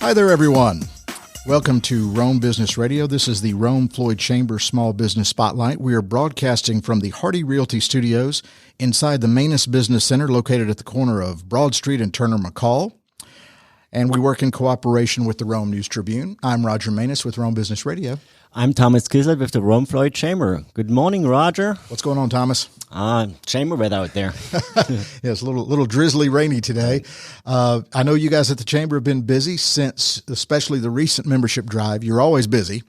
Hi there, everyone. Welcome to Rome Business Radio. This is the Rome Floyd Chamber Small Business Spotlight. We are broadcasting from the Hardy Realty Studios inside the Manus Business Center located at the corner of Broad Street and Turner McCall. And we work in cooperation with the Rome News Tribune. I'm Roger Manus with Rome Business Radio. I'm Thomas Kisler with the Rome Floyd Chamber. Good morning, Roger. What's going on, Thomas? Chamber weather out there. Yeah, it's a little drizzly, rainy today. I know you guys at the Chamber have been busy since, especially the recent membership drive. You're always busy.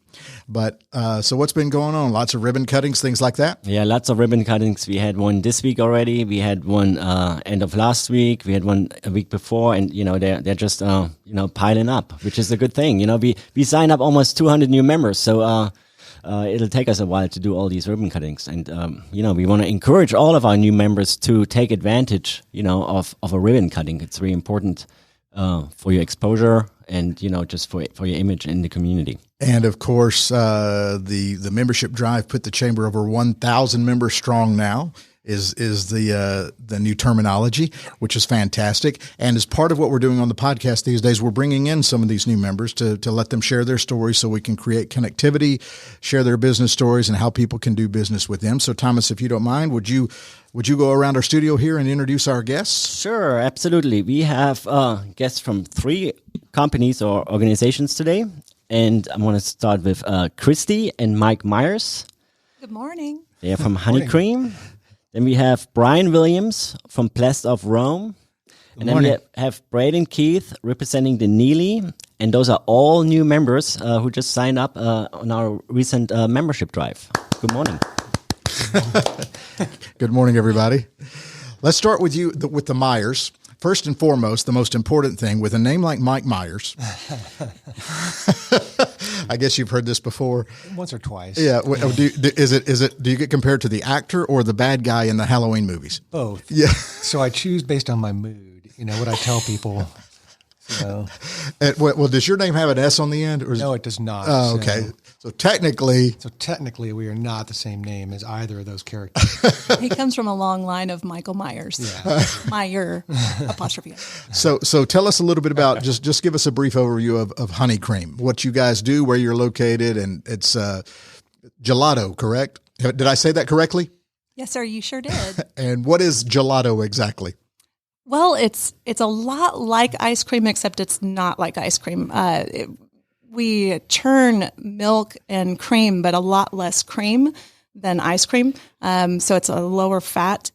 But so what's been going on? Lots of ribbon cuttings, things like that? Yeah, lots of ribbon cuttings. We had one this week already. We had one end of last week. We had one a week before. And, they're just, piling up, which is a good thing. We signed up almost 200 new members. So it'll take us a while to do all these ribbon cuttings. And, we want to encourage all of our new members to take advantage, of a ribbon cutting. It's very important for your exposure and, just for your image in the community. And of course, the membership drive put the Chamber over 1,000 members strong now is the new terminology, which is fantastic. And as part of what we're doing on the podcast these days, we're bringing in some of these new members to let them share their stories so we can create connectivity, share their business stories, and how people can do business with them. So, Thomas, if you don't mind, would you go around our studio here and introduce our guests? Sure, absolutely. We have guests from 3 companies or organizations today. And I want to start with Christy and Mike Myers. Good morning. They are from Honey Cream. Then we have Brian Williams from Blessed of Rome. And then we have Braden Keith representing the Neely. And those are all new members who just signed up on our recent membership drive. Good morning. Good morning, everybody. Let's start with you, with the Myers. First and foremost, the most important thing, with a name like Mike Myers, I guess you've heard this before. Once or twice. Yeah. Do you get compared to the actor or the bad guy in the Halloween movies? Both. Yeah. So I choose based on my mood, what I tell people. Well, does your name have an S on the end? Or no, it does not. Oh, okay. So technically, we are not the same name as either of those characters. He comes from a long line of Michael Myers. Yeah. Meyer, apostrophe. So tell us a little bit about, just give us a brief overview of Honey Cream, what you guys do, where you're located, and it's gelato, correct? Did I say that correctly? Yes, sir, you sure did. And what is gelato exactly? Well, it's a lot like ice cream, except it's not like ice cream. We churn milk and cream, but a lot less cream than ice cream. So it's a lower fat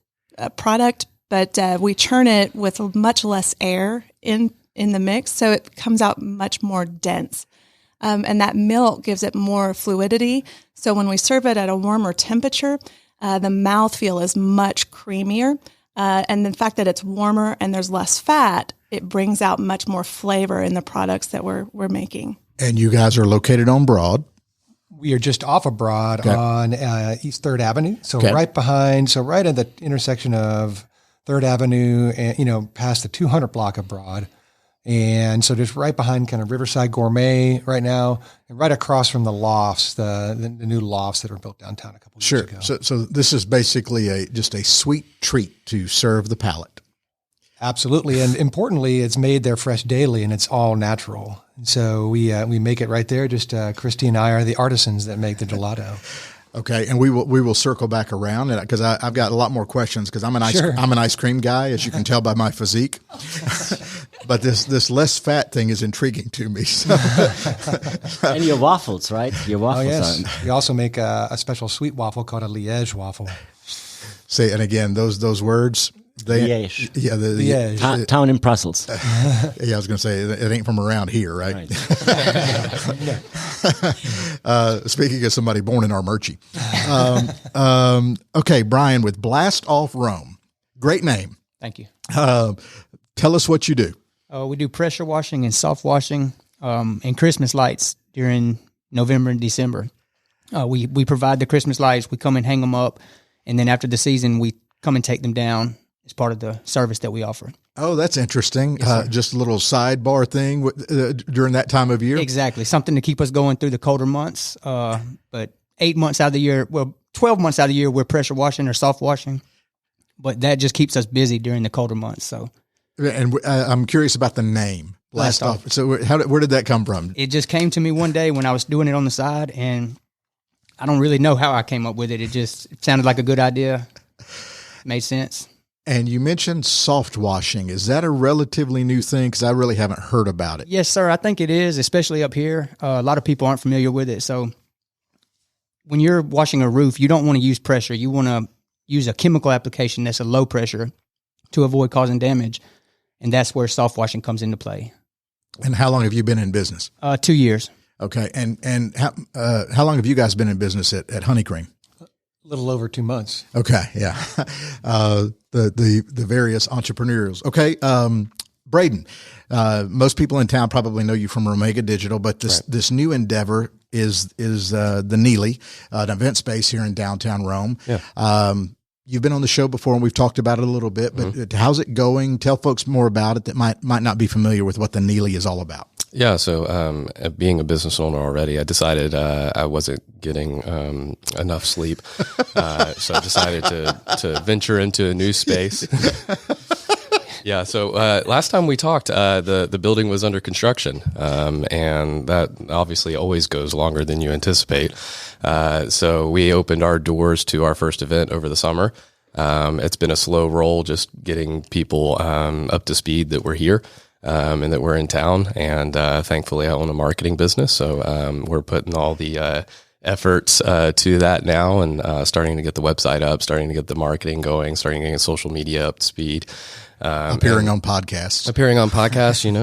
product, but we churn it with much less air in the mix, so it comes out much more dense. And that milk gives it more fluidity. So when we serve it at a warmer temperature, the mouthfeel is much creamier. And the fact that it's warmer and there's less fat, it brings out much more flavor in the products that we're making. And you guys are located on Broad. We are just off of Broad on East 3rd Avenue. So right at the intersection of 3rd Avenue and, past the 200 block of Broad. And so just right behind kind of Riverside Gourmet right now, and right across from the lofts, the new lofts that were built downtown a couple of years ago. So this is basically just a sweet treat to serve the palate. Absolutely. And importantly, it's made there fresh daily and it's all natural. And so we make it right there. Just Christy and I are the artisans that make the gelato. Okay, and we will circle back around because I've got a lot more questions because I'm an ice cream guy, as you can tell by my physique. But this less fat thing is intriguing to me. So. And your waffles, right? Your waffles. Oh, yes. We also make a special sweet waffle called a Liège waffle. See, and again, those words. Liège. Yeah, Liège. Town in Brussels. Yeah, I was going to say, it ain't from around here, right? Speaking of somebody born in Armurchie. Okay, Brian with Blast Off Rome. Great name. Thank you. Tell us what you do. We do pressure washing and soft washing and Christmas lights during November and December. We provide the Christmas lights. We come and hang them up. And then after the season, we come and take them down as part of the service that we offer. Oh, that's interesting. Yes, just a little sidebar thing during that time of year? Exactly. Something to keep us going through the colder months. But 8 months out of the year, 12 months out of the year, we're pressure washing or soft washing. But that just keeps us busy during the colder months. So, and I'm curious about the name, Blast off. So where did that come from? It just came to me one day when I was doing it on the side, and I don't really know how I came up with it. It sounded like a good idea. Made sense. And you mentioned soft washing. Is that a relatively new thing? Because I really haven't heard about it. Yes, sir. I think it is, especially up here. A lot of people aren't familiar with it. So when you're washing a roof, you don't want to use pressure. You want to use a chemical application that's a low pressure to avoid causing damage. And that's where soft washing comes into play. And how long have you been in business? 2 years. Okay. And how long have you guys been in business at Honeycream? A little over 2 months. Okay. Yeah. The various entrepreneurs. Okay. Braden, most people in town probably know you from Omega Digital, but this new endeavor is the Neely, an event space here in downtown Rome. Yeah. You've been on the show before and we've talked about it a little bit, but how's it going? Tell folks more about it that might not be familiar with what the Neely is all about. Yeah, so being a business owner already, I decided I wasn't getting enough sleep, so I decided to venture into a new space. Yeah, so last time we talked, the building was under construction, and that obviously always goes longer than you anticipate. So we opened our doors to our first event over the summer. It's been a slow roll, just getting people up to speed that we're here. And that we're in town, and thankfully I own a marketing business, so we're putting all the efforts to that now, and starting to get the website up, starting to get the marketing going, starting to get social media up to speed. Appearing on podcasts,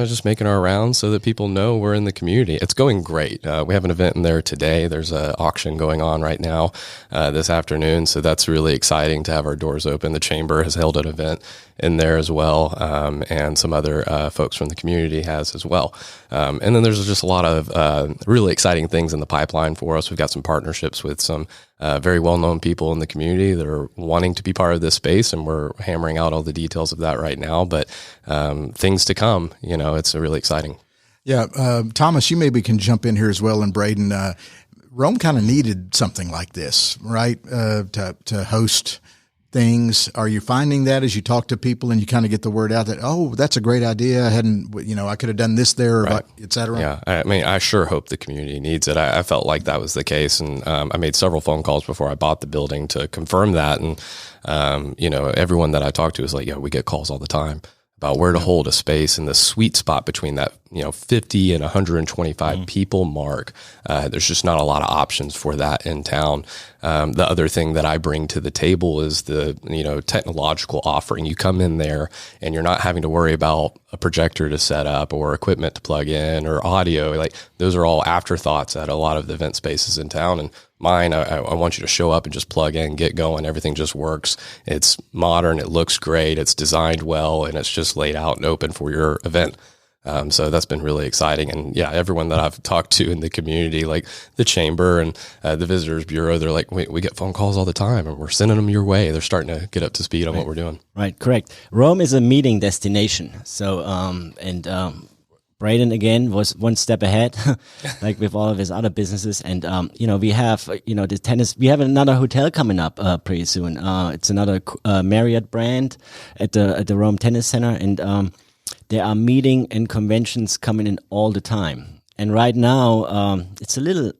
just making our rounds so that people know we're in the community. It's going great. We have an event in there today. There's an auction going on right now this afternoon. So that's really exciting to have our doors open. The chamber has held an event in there as well. And some other folks from the community has as well. And then there's just a lot of really exciting things in the pipeline for us. We've got some partnerships with some very well-known people in the community that are wanting to be part of this space, and we're hammering out all the details of that right now. But things to come, it's really exciting. Yeah, Thomas, you maybe can jump in here as well, and Braden. Rome kind of needed something like this, right? To host things. Are you finding that as you talk to people and you kind of get the word out that, oh, that's a great idea. I could have done this there, right, et cetera. Yeah. I mean, I sure hope the community needs it. I felt like that was the case. And, I made several phone calls before I bought the building to confirm that. And, everyone that I talked to was like, yeah, we get calls all the time about where to hold a space, and the sweet spot between that, 50 and 125 people mark. There's just not a lot of options for that in town. The other thing that I bring to the table is the, technological offering. You come in there and you're not having to worry about a projector to set up or equipment to plug in or audio. Like, those are all afterthoughts at a lot of the event spaces in town. And mine, I want you to show up and just plug in, get going. Everything just works. It's modern. It looks great. It's designed well, and it's just laid out and open for your event. So that's been really exciting. And yeah, everyone that I've talked to in the community, like the chamber and the visitors bureau, they're like, we get phone calls all the time and we're sending them your way. They're starting to get up to speed on what we're doing. Right. Correct. Rome is a meeting destination. So, Braden again was one step ahead, like with all of his other businesses. And, we have, the tennis, we have another hotel coming up, pretty soon. It's another, Marriott brand at the Rome Tennis Center. And, there are meeting and conventions coming in all the time. And right now, it's a little,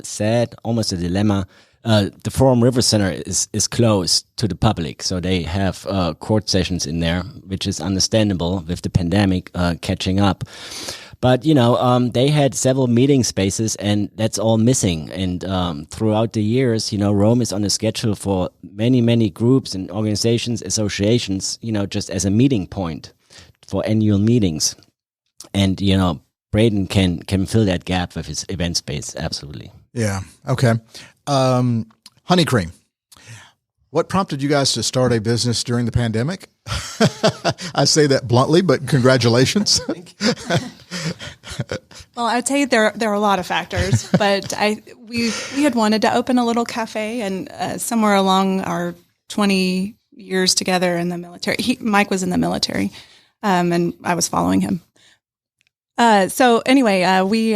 sad, almost a dilemma. The Forum River Center is closed to the public. So they have court sessions in there, which is understandable with the pandemic catching up. But, they had several meeting spaces, and that's all missing. And throughout the years, Rome is on a schedule for many, many groups and organizations, associations, just as a meeting point for annual meetings. And, Braden can fill that gap with his event space. Absolutely. Yeah. Okay. Honeycream. What prompted you guys to start a business during the pandemic? I say that bluntly, but congratulations. Well, I'd say there are a lot of factors, but we had wanted to open a little cafe, and somewhere along our 20 years together in the military, Mike was in the military. And I was following him. So anyway, we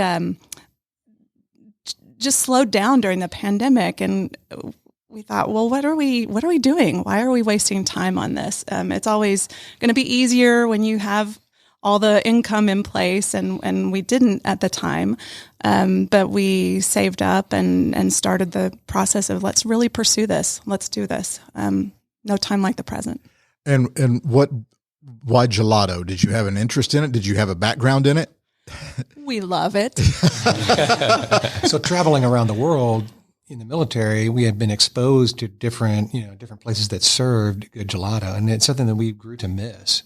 just slowed down during the pandemic, and we thought, well, what are we doing? Why are we wasting time on this? It's always going to be easier when you have all the income in place, and we didn't at the time. But we saved up and started the process of let's really pursue this. Let's do this. No time like the present. And why gelato? Did you have an interest in it? Did you have a background in it? We love it. So traveling around the world in the military, we had been exposed to different places that served good gelato, and it's something that we grew to miss.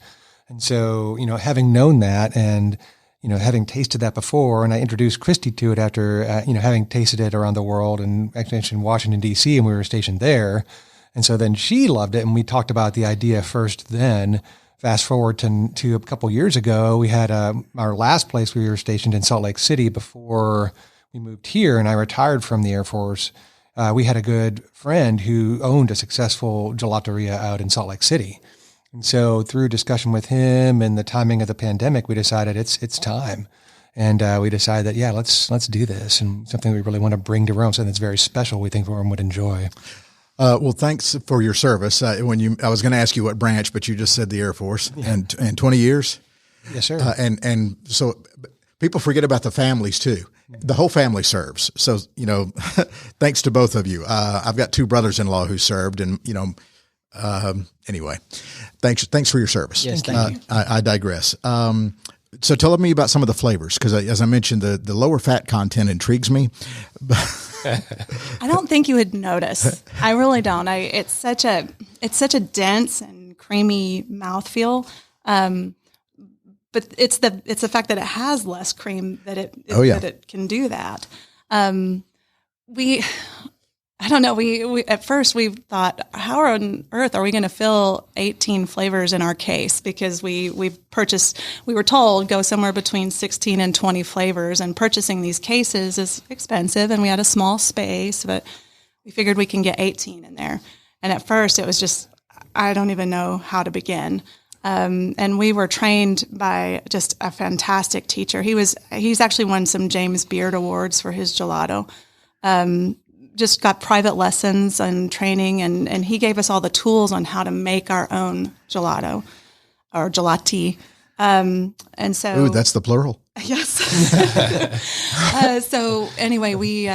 And so, having known that and, having tasted that before, and I introduced Christy to it after, having tasted it around the world, and actually in Washington, D.C., and we were stationed there. And so then she loved it, and we talked about the idea first then. Fast forward to a couple years ago, we had our last place we were stationed in Salt Lake City before we moved here, and I retired from the Air Force. We had a good friend who owned a successful gelateria out in Salt Lake City. And so through discussion with him and the timing of the pandemic, we decided it's time. And we decided that, let's do this, and something we really want to bring to Rome, something that's very special we think Rome would enjoy. Well, thanks for your service. I was going to ask you what branch, but you just said the Air Force, and 20 years. Yes, sir. And so people forget about the families too. The whole family serves. So, thanks to both of you. I've got 2 brothers-in-law who served, and, anyway, thanks for your service. Yes, thank you. I digress. So tell me about some of the flavors, because as I mentioned, the lower fat content intrigues me. I don't think you would notice. I really don't. It's such a dense and creamy mouthfeel. But it's the fact that it has less cream that it can do that. I don't know. We at first we thought, how on earth are we going to fill 18 flavors in our case? Because we were told go somewhere between 16 and 20 flavors, and purchasing these cases is expensive, and we had a small space, but we figured we can get 18 in there. And at first it was just, I don't even know how to begin. And we were trained by just a fantastic teacher. He's actually won some James Beard Awards for his gelato. Just got private lessons and training, and he gave us all the tools on how to make our own gelato or gelati. And so, ooh, that's the plural. Yes. So anyway, we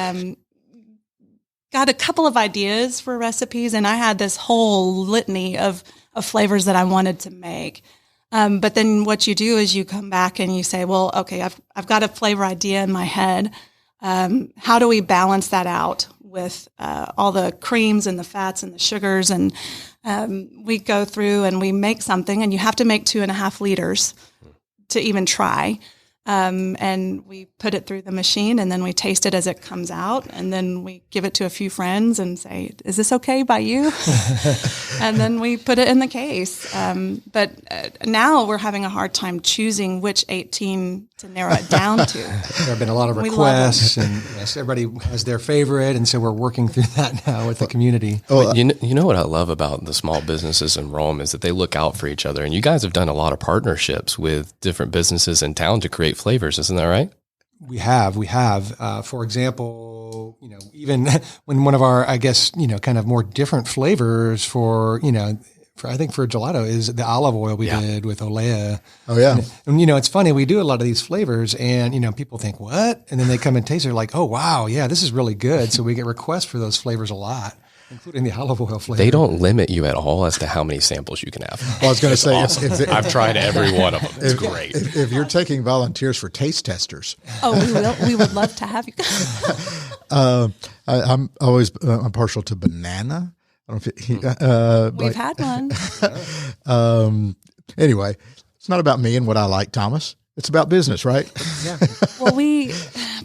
got a couple of ideas for recipes, and I had this whole litany of flavors that I wanted to make. But then what you do is you come back and you say, well, okay, I've got a flavor idea in my head. How do we balance that out with all the creams and the fats and the sugars? And we go through and we make something, and you have to make 2.5 liters to even try. And we put it through the machine, and then we taste it as it comes out, and then we give it to a few friends and say, is this okay by you? And then we put it in the case. But now we're having a hard time choosing which 18 to narrow it down to. There have been a lot of requests, and yes, everybody has their favorite, and so we're working through that now with the community. Oh, you know what I love about the small businesses in Rome is that they look out for each other, and you guys have done a lot of partnerships with different businesses in town to create flavors. Isn't that right? We have. For example, even when one of our, I guess, kind of more different flavors for gelato is the olive oil we did with Olea. Oh yeah. And it's funny, we do a lot of these flavors, and people think, what? And then they come and taste it, they're like, oh wow, yeah, this is really good. So we get requests for those flavors a lot, including the olive oil flavor. They don't limit you at all as to how many samples you can have. Well, I was going to say, awesome. I've tried every one of them. It's great. If you're taking volunteers for taste testers. Oh, we will. We would love to have you guys. I'm always partial to banana. I don't know if we've had one. Anyway, it's not about me and what I like, Thomas. It's about business, right? Yeah. Well,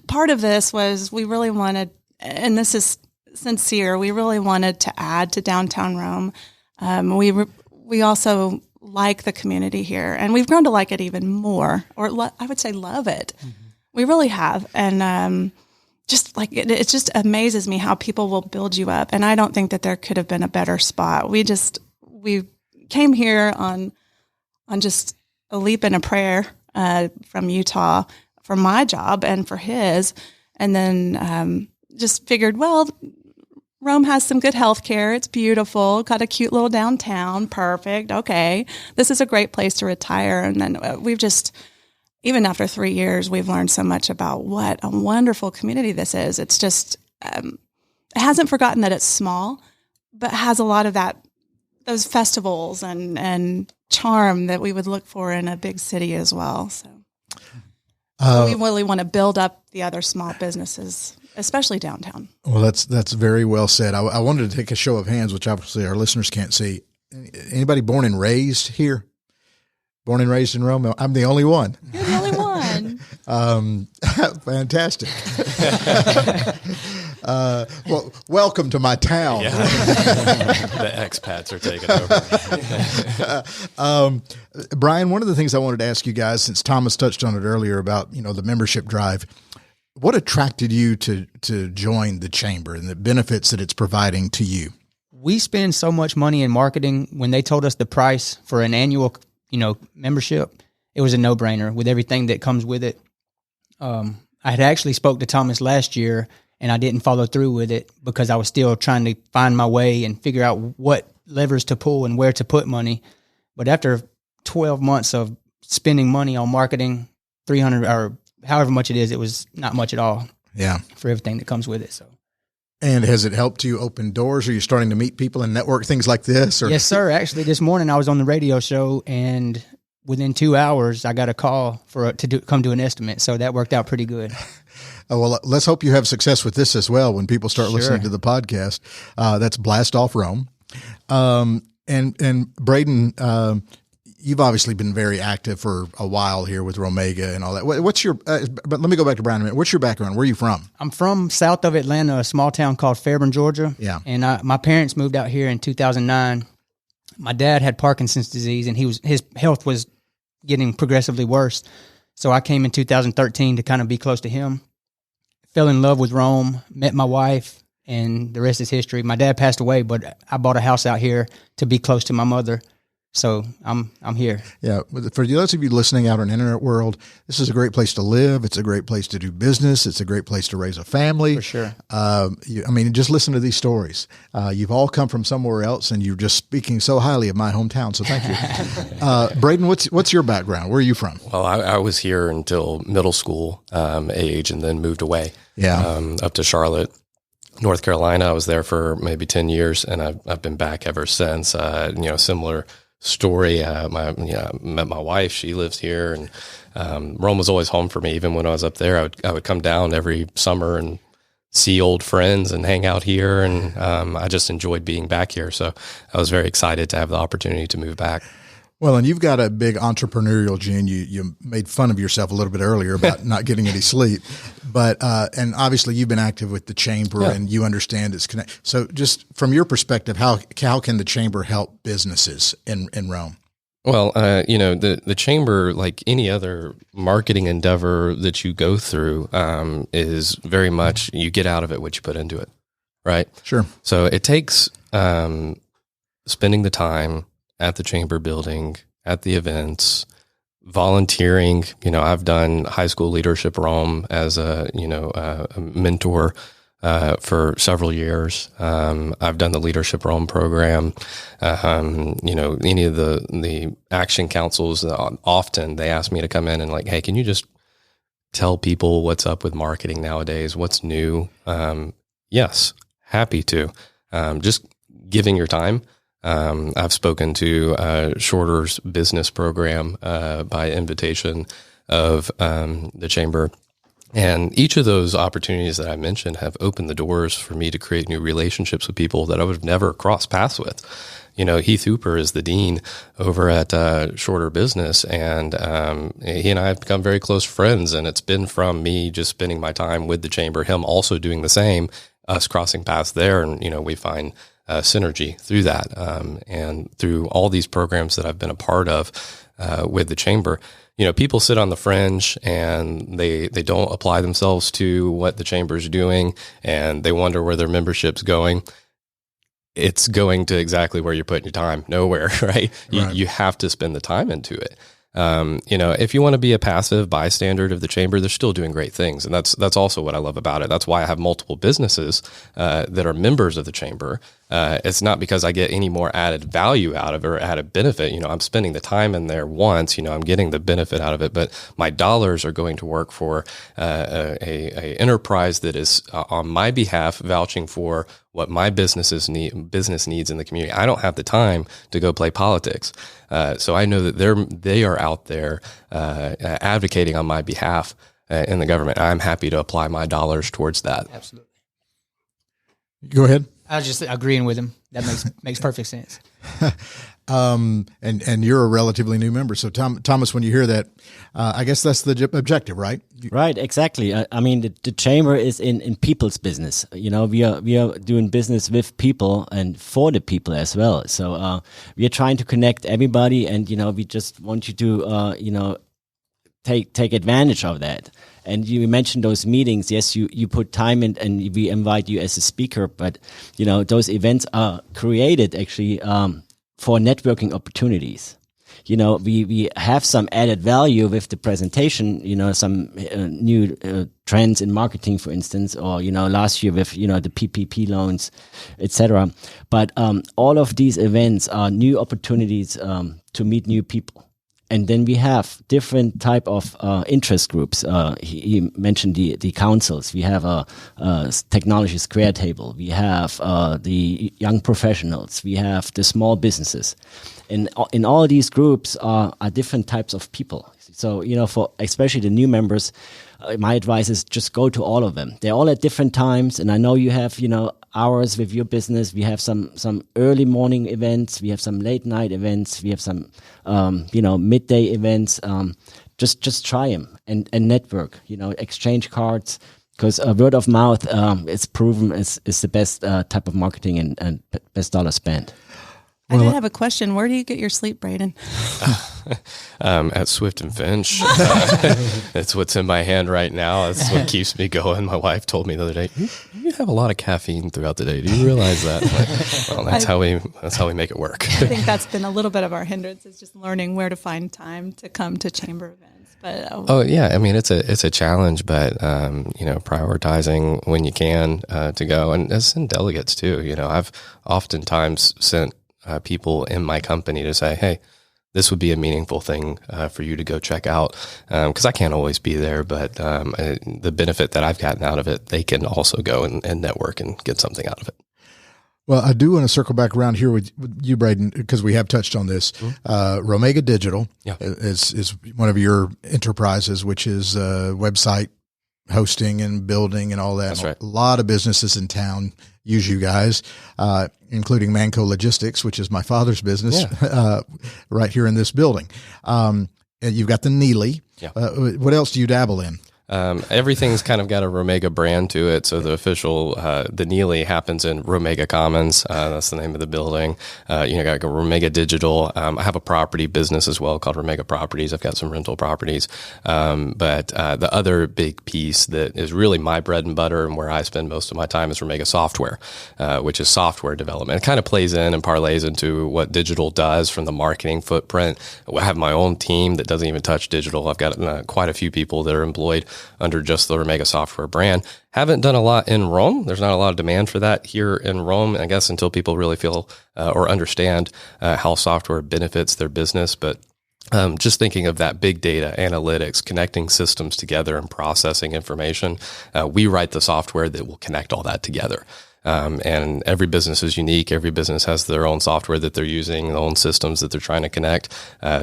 part of this was we really wanted, and this is sincere, we really wanted to add to downtown Rome. We also like the community here, and we've grown to like it even more, or I would say love it. Mm-hmm. We really have. And just like it just amazes me how people will build you up. And I don't think that there could have been a better spot. We came here on just a leap and a prayer from Utah for my job and for his, and then just figured, well, Rome has some good health care. It's beautiful. Got a cute little downtown. Perfect. Okay. This is a great place to retire. And then we've just, even after 3 years, we've learned so much about what a wonderful community this is. It's just, it hasn't forgotten that it's small, but has a lot of those festivals and charm that we would look for in a big city as well. So we really want to build up the other small businesses, especially downtown. Well, that's very well said. I wanted to take a show of hands, which obviously our listeners can't see. Anybody born and raised here? Born and raised in Rome? I'm the only one. You're the only one. Fantastic. Well, welcome to my town. Yeah. The expats are taking over. Brian, one of the things I wanted to ask you guys, since Thomas touched on it earlier about, the membership drive, what attracted you to join the chamber and the benefits that it's providing to you? We spend so much money in marketing. When they told us the price for an annual, membership, it was a no-brainer with everything that comes with it. I had actually spoke to Thomas last year, and I didn't follow through with it because I was still trying to find my way and figure out what levers to pull and where to put money. But after 12 months of spending money on marketing, $300 or however much it is, it was not much at all. Yeah, for everything that comes with it. So. And has it helped you open doors? Are you starting to meet people and network, things like this? Or? Yes, sir. Actually, this morning I was on the radio show, and within 2 hours, I got a call to come to an estimate. So that worked out pretty good. Well, let's hope you have success with this as well when people start listening to the podcast. That's Blast Off Rome. And Braden, you've obviously been very active for a while here with Romega and all that. What's your, but let me go back to Brian a minute. What's your background? Where are you from? I'm from south of Atlanta, a small town called Fairburn, Georgia. Yeah. And my parents moved out here in 2009. My dad had Parkinson's disease, and his health was getting progressively worse. So I came in 2013 to kind of be close to him. Fell in love with Rome, met my wife, and the rest is history. My dad passed away, but I bought a house out here to be close to my mother. So I'm here. Yeah. For those of you listening out in the internet world, this is a great place to live. It's a great place to do business. It's a great place to raise a family. For sure. Just listen to these stories. You've all come from somewhere else, and you're just speaking so highly of my hometown. So thank you. Braden, what's your background? Where are you from? Well, I was here until middle school age, and then moved away. Yeah. Up to Charlotte, North Carolina. I was there for maybe 10 years, and I've been back ever since. Similar story. I met my wife. She lives here, and Rome was always home for me. Even when I was up there, I would come down every summer and see old friends and hang out here. And I just enjoyed being back here. So I was very excited to have the opportunity to move back. Well, and you've got a big entrepreneurial gene. You made fun of yourself a little bit earlier about not getting any sleep, but and obviously you've been active with the chamber, and you understand its connect. So, just from your perspective, how can the chamber help businesses in Rome? Well, the chamber, like any other marketing endeavor that you go through, is very much you get out of it what you put into it, right? Sure. So it takes spending the time at the chamber building, at the events, volunteering. I've done high school leadership Rome as a mentor for several years. I've done the leadership Rome program. Any of the action councils, often they ask me to come in and like, hey, can you just tell people what's up with marketing nowadays? What's new? Yes, happy to. Just giving your time. I've spoken to Shorter's business program by invitation of the chamber. And each of those opportunities that I mentioned have opened the doors for me to create new relationships with people that I would have never crossed paths with. Heath Hooper is the dean over at Shorter Business, and he and I have become very close friends. And it's been from me just spending my time with the chamber, him also doing the same, us crossing paths there. And, we find synergy through that. And through all these programs that I've been a part of with the chamber, people sit on the fringe and they don't apply themselves to what the chamber's doing, and they wonder where their membership's going. It's going to exactly where you're putting your time, nowhere, right? You have to spend the time into it. If you want to be a passive bystander of the chamber, they're still doing great things. And that's also what I love about it. That's why I have multiple businesses that are members of the chamber. It's not because I get any more added value out of it or added benefit. I'm spending the time in there once, I'm getting the benefit out of it, but my dollars are going to work for a enterprise that is on my behalf vouching for what my business needs in the community. I don't have the time to go play politics. So I know that they are out there advocating on my behalf in the government. I'm happy to apply my dollars towards that. Absolutely. Go ahead. I was just agreeing with him. That makes perfect sense. And you're a relatively new member. So Thomas, when you hear that, I guess that's the objective, right? Right, exactly. I mean, the chamber is in people's business. We are doing business with people and for the people as well. So we are trying to connect everybody, and we just want you to take advantage of that. And you mentioned those meetings. Yes, you put time in, and we invite you as a speaker. But those events are created actually for networking opportunities. We have some added value with the presentation. Some new trends in marketing, for instance, or last year with the PPP loans, etc. But all of these events are new opportunities to meet new people. And then we have different type of interest groups. He mentioned the councils. We have a technology square table. We have the young professionals. We have the small businesses. And in all these groups are different types of people. So, for especially the new members, my advice is just go to all of them. They're all at different times. And I know you have, hours with your business. We have some early morning events. We have some late night events. We have some, midday events. Just try them and network, exchange cards, because word of mouth is proven is the best type of marketing and best dollar spent. I did have a question. Where do you get your sleep, Braden? At Swift and Finch. That's what's in my hand right now. That's what keeps me going. My wife told me the other day, you have a lot of caffeine throughout the day. Do you realize that? Well, that's how we make it work. I think that's been a little bit of our hindrance, is just learning where to find time to come to chamber events. But oh yeah, I mean it's a challenge, but prioritizing when you can to go, and send delegates too. I've oftentimes sent people in my company to say, hey, this would be a meaningful thing for you to go check out, because I can't always be there, but the benefit that I've gotten out of it, they can also go and network and get something out of it. Well, I do want to circle back around here with you, Braden, because we have touched on this. Romega Digital is one of your enterprises, which is website hosting and building and all that. That's right. A lot of businesses in town use you guys, including Manco Logistics, which is my father's business, right here in this building. And you've got the Neely. Yeah. What else do you dabble in? Everything's kind of got a Romega brand to it. So the official, the Neely happens in Romega Commons. That's the name of the building. Got Romega Digital. I have a property business as well called Romega Properties. I've got some rental properties. But the other big piece that is really my bread and butter and where I spend most of my time is Romega Software, which is software development. It kind of plays in and parlays into what digital does from the marketing footprint. I have my own team that doesn't even touch digital. I've got quite a few people that are employed under just the Romega Software brand. Haven't done a lot in Rome. There's not a lot of demand for that here in Rome, I guess, until people really feel or understand how software benefits their business. But just thinking of that big data analytics, connecting systems together and processing information, we write the software that will connect all that together. And every business is unique. Every business has their own software that they're using, their own systems that they're trying to connect.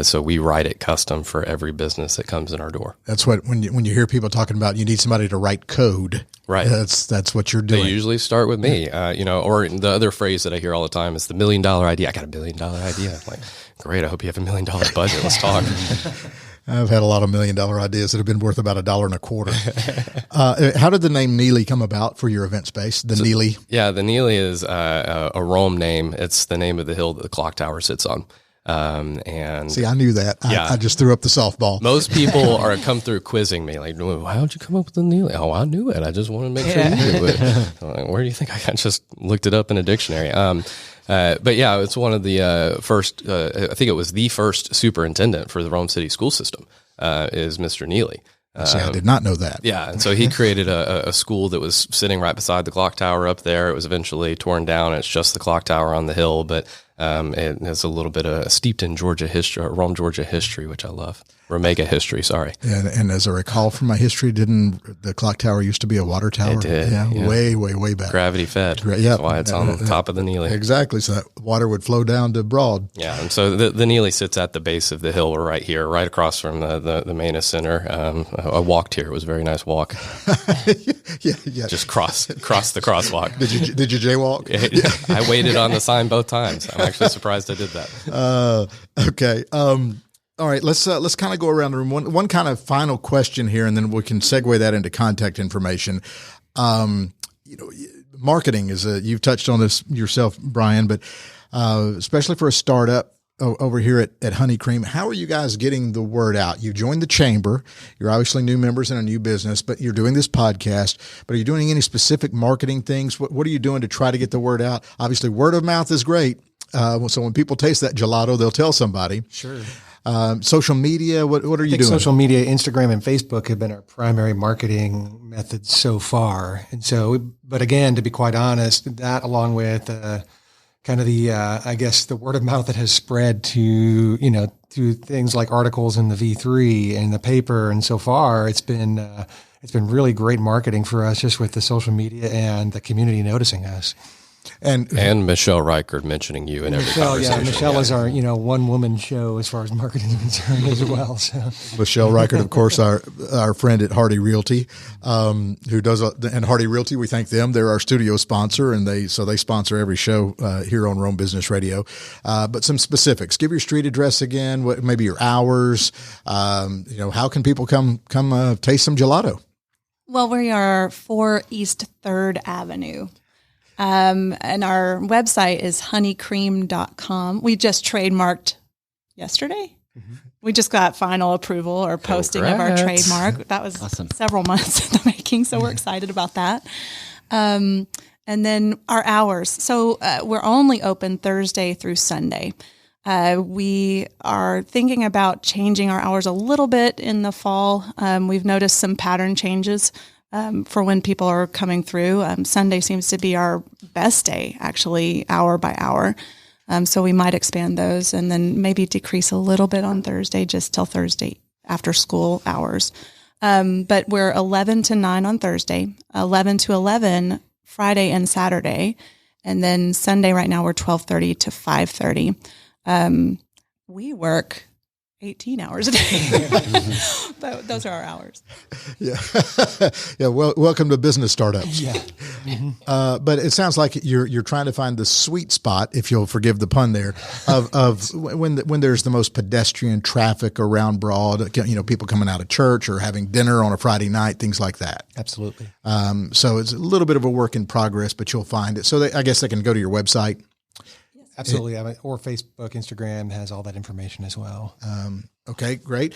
So we write it custom for every business that comes in our door. That's what, when you hear people talking about, you need somebody to write code. Right. That's what you're doing. They usually start with me, or the other phrase that I hear all the time is the $1 million idea. I got $1 million idea. I'm like, great. I hope you have $1 million budget. Let's talk. I've had a lot of $1 million ideas that have been worth about $1.25. How did the name Neely come about for your event space? The Neely? Yeah, the Neely is a Rome name. It's the name of the hill that the clock tower sits on. And see, I knew that. I just threw up the softball. Most people come through quizzing me like, how did you come up with the Neely? Oh, I knew it. I just wanted to make sure you knew it. Where do you think I just looked it up in a dictionary? But yeah, it's one of the first, I think it was the first superintendent for the Rome City school system, is Mr. Neely. See, I did not know that. Yeah, and so he created a school that was sitting right beside the clock tower up there. It was eventually torn down. It's just the clock tower on the hill, but it has a little bit of steeped in Georgia history, Rome, Georgia history, which I love. Romega history, sorry. And as I recall from my history, didn't the clock tower used to be a water tower? It did. Yeah. Way back. Gravity fed. Yeah. That's why it's on top of the Neely. Exactly. So that water would flow down to Broad. Yeah, and so the Neely sits at the base of the hill. We're right here, right across from the Manus Center. I walked here. It was a very nice walk. Yeah. Just cross the crosswalk. Did you jaywalk? I waited on the sign both times. I'm actually surprised I did that. Okay. All right, let's kind of go around the room. One kind of final question here, and then we can segue that into contact information. Marketing is you've touched on this yourself, Brian, but especially for a startup over here at Honey Cream, how are you guys getting the word out? You joined the chamber. You're obviously new members in a new business, but you're doing this podcast. But are you doing any specific marketing things? What are you doing to try to get the word out? Obviously, word of mouth is great. So when people taste that gelato, they'll tell somebody. Sure. Social media, what are you doing? Social media, Instagram and Facebook have been our primary marketing methods so far. And so, but again, to be quite honest, that along with kind of the, I guess, the word of mouth that has spread to, through things like articles in the V3 and the paper. And so far, it's been really great marketing for us just with the social media and the community noticing us. And Michelle Reichert mentioning you in every conversation. Michelle is our one woman show as far as marketing is concerned as well. So Michelle Reichert, of course, our friend at Hardy Realty, who does and Hardy Realty. We thank them; they're our studio sponsor, and they sponsor every show here on Rome Business Radio. But some specifics: give your street address again. What maybe your hours? How can people come taste some gelato? Well, we are 4 East 3rd Avenue. And our website is honeycream.com. We just trademarked yesterday. Mm-hmm. We just got final approval or posting of our trademark. That was awesome. Several months in the making. So we're excited about that. And then our hours. So we're only open Thursday through Sunday. We are thinking about changing our hours a little bit in the fall. We've noticed some pattern changes. For when people are coming through. Sunday seems to be our best day, actually, hour by hour. So we might expand those and then maybe decrease a little bit on Thursday, just till Thursday after school hours. But we're 11 to 9 on Thursday, 11 to 11 Friday and Saturday. And then Sunday right now we're 12:30 to 5:30. We work 18 hours a day. But those are our hours. Yeah. Yeah. Well, welcome to business startups. Yeah. But it sounds like you're trying to find the sweet spot, if you'll forgive the pun there, of when there's the most pedestrian traffic around Broad, people coming out of church or having dinner on a Friday night, things like that. Absolutely. So it's a little bit of a work in progress, but you'll find it. So I guess they can go to your website. Absolutely. Or Facebook, Instagram has all that information as well. Okay, great.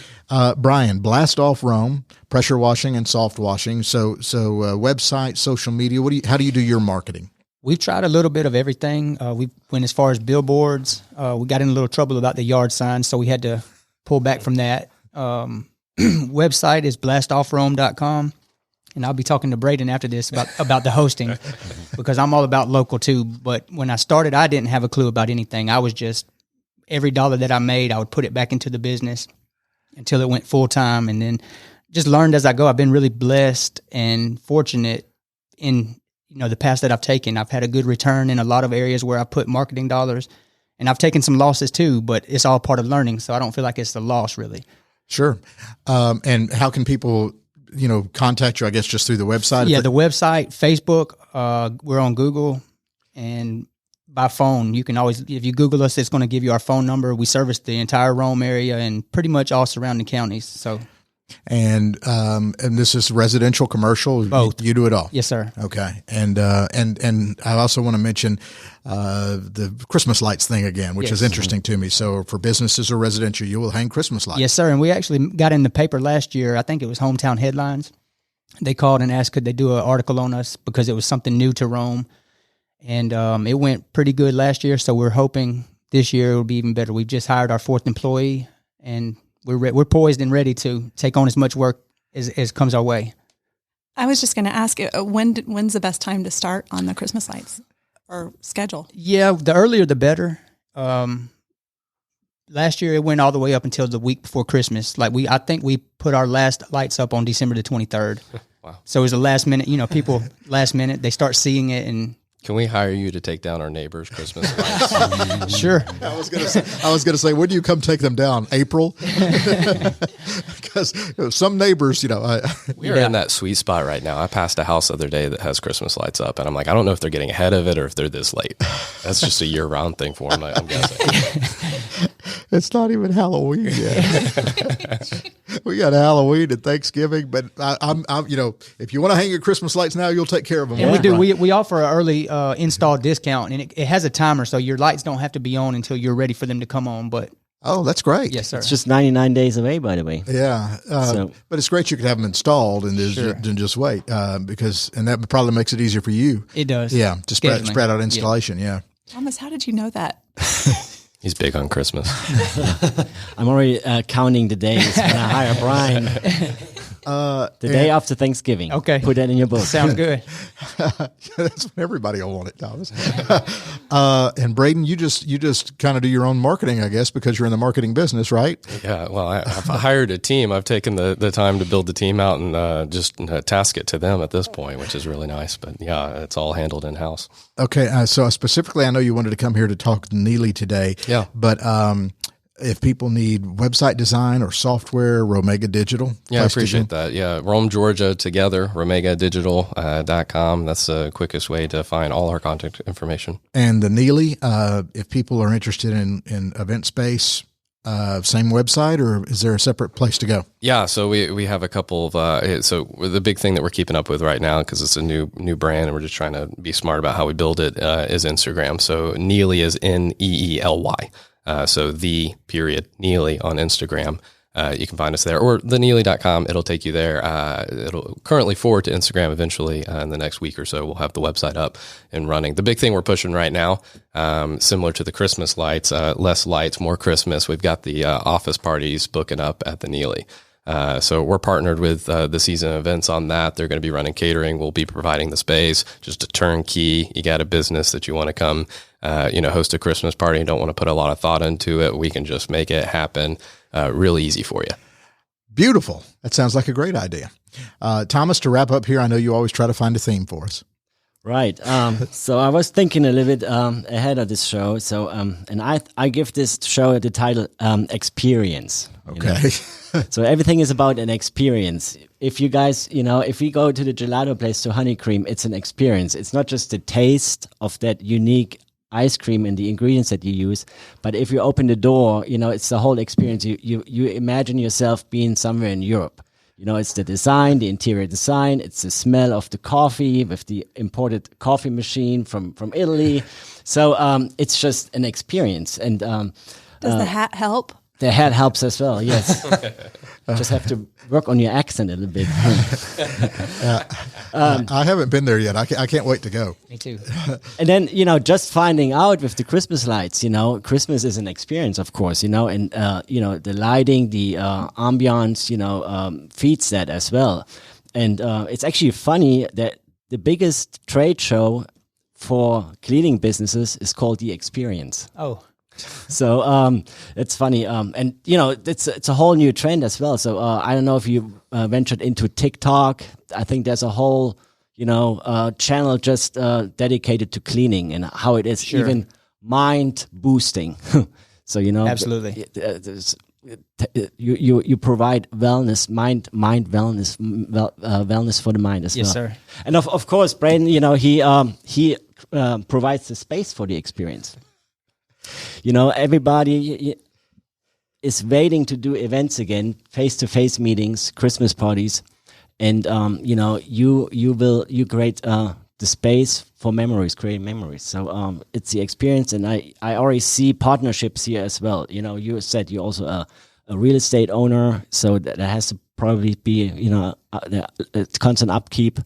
Brian, Blast Off Rome, pressure washing and soft washing. So website, social media, how do you do your marketing? We've tried a little bit of everything. We went as far as billboards. We got in a little trouble about the yard signs, so we had to pull back from that. Website is blastoffrome.com. And I'll be talking to Braden after this about the hosting because I'm all about local too. But when I started, I didn't have a clue about anything. I was just, every dollar that I made, I would put it back into the business until it went full time. And then just learned as I go. I've been really blessed and fortunate in, the path that I've taken. I've had a good return in a lot of areas where I put marketing dollars, and I've taken some losses too, but it's all part of learning. So I don't feel like it's a loss really. Sure. And how can people contact you, I guess, just through the website? Yeah, the website, Facebook, we're on Google, and by phone, you can always, if you Google us, it's going to give you our phone number. We service the entire Rome area and pretty much all surrounding counties. So, and this is residential, commercial, both. You do it all. Yes, sir. Okay, and I also want to mention the Christmas lights thing again, which is interesting to me. So for businesses or residential, you will hang Christmas lights. Yes, sir. And we actually got in the paper last year. I think it was Hometown Headlines. They called and asked could they do an article on us because it was something new to Rome. and it went pretty good last year. So we're hoping this year it will be even better. We've just hired our 4th employee, and we're poised and ready to take on as much work as comes our way. I was just going to ask, when's the best time to start on the Christmas lights or schedule? Yeah, the earlier the better. Last year it went all the way up until the week before Christmas. I think we put our last lights up on December the 23rd. Wow. So it was a last minute, people last minute, they start seeing it. And can we hire you to take down our neighbors' Christmas lights? Sure. I was going to say, when do you come take them down? April? Because some neighbors, we are in that sweet spot right now. I passed a house the other day that has Christmas lights up, and I'm like, I don't know if they're getting ahead of it or if they're this late. That's just a year-round thing for them, I'm guessing. It's not even Halloween yet. We got Halloween and Thanksgiving, but I'm if you want to hang your Christmas lights now, you'll take care of them. And we do. We offer an early install discount, and it has a timer, so your lights don't have to be on until you're ready for them to come on. But oh, that's great. yes, sir. It's just 99 days away, by the way. Yeah, but it's great you could have them installed and just wait because that probably makes it easier for you. It does. Yeah, to spread out installation. Yeah. Thomas, how did you know that? He's big on Christmas. I'm already counting the days when I hire Brian. The day after Thanksgiving. Okay. Put that in your book. Sounds good. That's what everybody will want it, Thomas. And Braden, you just kind of do your own marketing, I guess, because you're in the marketing business, right? Yeah, well, I've hired a team. I've taken the time to build the team out and just task it to them at this point, which is really nice. But yeah, it's all handled in-house. Okay, so specifically, I know you wanted to come here to talk to Neely today. Yeah. But if people need website design or software, Romega Digital. Yeah, I appreciate that. Yeah, Rome, Georgia together, RomegaDigital.com. That's the quickest way to find all our contact information. And the Neely, if people are interested in event space, same website, or is there a separate place to go? Yeah, so we have a couple of so the big thing that we're keeping up with right now, because it's a new brand and we're just trying to be smart about how we build it, is Instagram. So Neely is Neely. So Neely on Instagram. You can find us there, or theneely.com. It'll take you there. It'll currently forward to Instagram eventually. In the next week or so, we'll have the website up and running. The big thing we're pushing right now, similar to the Christmas lights, less lights, more Christmas. We've got the office parties booking up at the Neely. So we're partnered with the season events on that. They're going to be running catering. We'll be providing the space, just a turnkey. You got a business that you want to come, host a Christmas party and don't want to put a lot of thought into it. We can just make it happen really easy for you. Beautiful. That sounds like a great idea. Thomas, to wrap up here, I know you always try to find a theme for us. Right. So I was thinking a little bit ahead of this show. So and I give this show the title Experience. Okay. So everything is about an experience. If you guys, if we go to the gelato place to Honey Cream, it's an experience. It's not just the taste of that unique ice cream and the ingredients that you use, but if you open the door, it's the whole experience. You imagine yourself being somewhere in Europe. It's the design, the interior design. It's the smell of the coffee with the imported coffee machine from Italy. So it's just an experience. And does the hat help? The hat helps as well, yes. Just have to work on your accent a little bit. I haven't been there yet. I can't wait to go. Me too. And then, just finding out with the Christmas lights, Christmas is an experience, of course, and, the lighting, the ambiance, feeds that as well. And it's actually funny that the biggest trade show for cleaning businesses is called The Experience. Oh. So it's funny, and it's a whole new trend as well. So I don't know if you ventured into TikTok. I think there's a whole channel just dedicated to cleaning and how it is even mind boosting. So absolutely, you provide wellness, mind wellness, wellness for the mind as well. Yes, sir. And of course, Braden, he provides the space for the experience. Everybody is waiting to do events again, face-to-face meetings, Christmas parties, and you create the space for memories, creating memories. So it's the experience, and I already see partnerships here as well. You said you're also a real estate owner, so that has to probably be constant upkeep.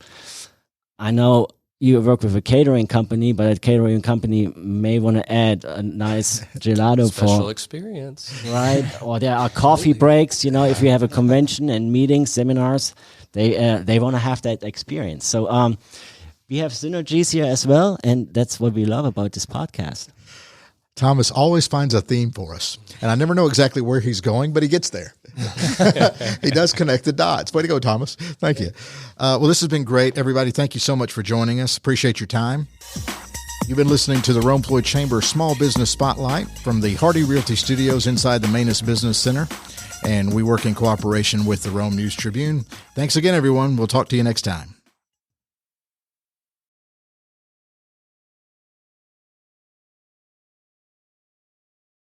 I know. you work with a catering company, but a catering company may want to add a nice gelato Special experience. right? Or there are coffee breaks, if you have a convention and meetings, seminars, they want to have that experience. So we have synergies here as well, and that's what we love about this podcast. Thomas always finds a theme for us, and I never know exactly where he's going, but he gets there. He does connect the dots. Way to go, Thomas. Thank you. Well, this has been great. Everybody, thank you so much for joining us. Appreciate your time. You've been listening to the Rome Floyd Chamber Small Business Spotlight from the Hardy Realty Studios inside the Manus Business Center, and we work in cooperation with the Rome News Tribune. Thanks again, everyone. We'll talk to you next time.